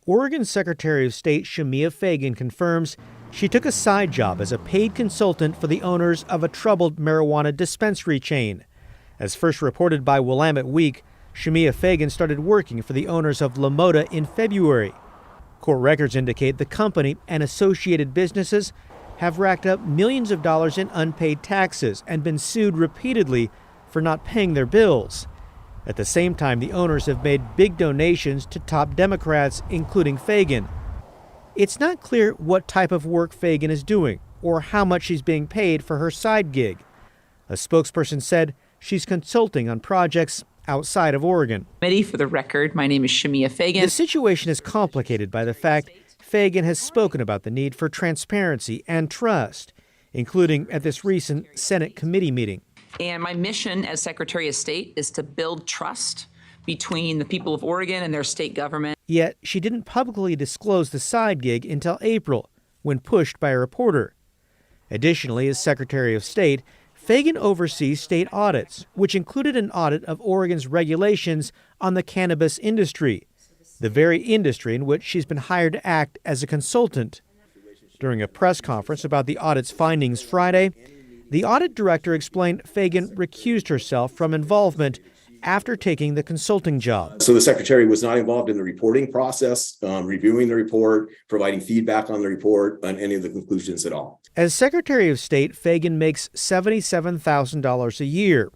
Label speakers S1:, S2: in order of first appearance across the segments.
S1: Oregon Secretary of State Shemia Fagan confirms she took a side job as a paid consultant for the owners of a troubled marijuana dispensary chain. As first reported by Willamette Week, Shemia Fagan started working for the owners of LaModa in February. Court records indicate the company and associated businesses have racked up millions of dollars in unpaid taxes and been sued repeatedly for not paying their bills. At the same time, the owners have made big donations to top Democrats, including Fagan. It's not clear what type of work Fagan is doing or how much she's being paid for her side gig. A spokesperson said she's consulting on projects outside of Oregon.
S2: For the record, my name is Shemia Fagan.
S1: The situation is complicated by the fact Fagan has spoken about the need for transparency and trust, including at this recent Senate committee meeting.
S2: And my mission as Secretary of State is to build trust between the people of Oregon and their state government.
S1: Yet she didn't publicly disclose the side gig until April, when pushed by a reporter. Additionally, as Secretary of State, Fagan oversees state audits, which included an audit of Oregon's regulations on the cannabis industry, the very industry in which she's been hired to act as a consultant. During a press conference about the audit's findings Friday, the audit director explained Fagan recused herself from involvement after taking the consulting job.
S3: So the secretary was not involved in the reporting process, reviewing the report, providing feedback on the report, on any of the conclusions at all.
S1: As Secretary of State, Fagan makes $77,000 a year.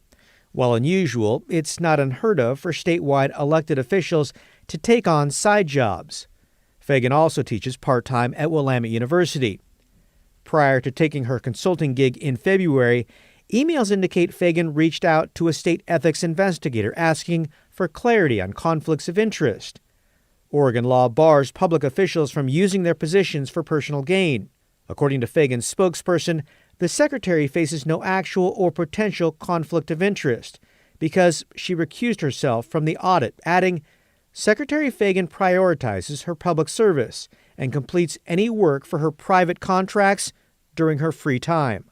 S1: While unusual, it's not unheard of for statewide elected officials to take on side jobs. Fagan also teaches part-time at Willamette University. Prior to taking her consulting gig in February, emails indicate Fagan reached out to a state ethics investigator asking for clarity on conflicts of interest. Oregon law bars public officials from using their positions for personal gain. According to Fagan's spokesperson, the secretary faces no actual or potential conflict of interest because she recused herself from the audit, adding, Secretary Fagan prioritizes her public service and completes any work for her private contracts during her free time.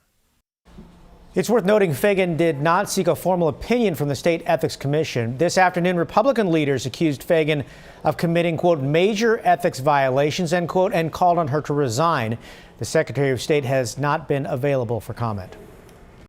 S1: It's worth noting Fagan did not seek a formal opinion from the State Ethics Commission. This afternoon, Republican leaders accused Fagan of committing, quote, major ethics violations, end quote, and called on her to resign. The Secretary of State has not been available for comment.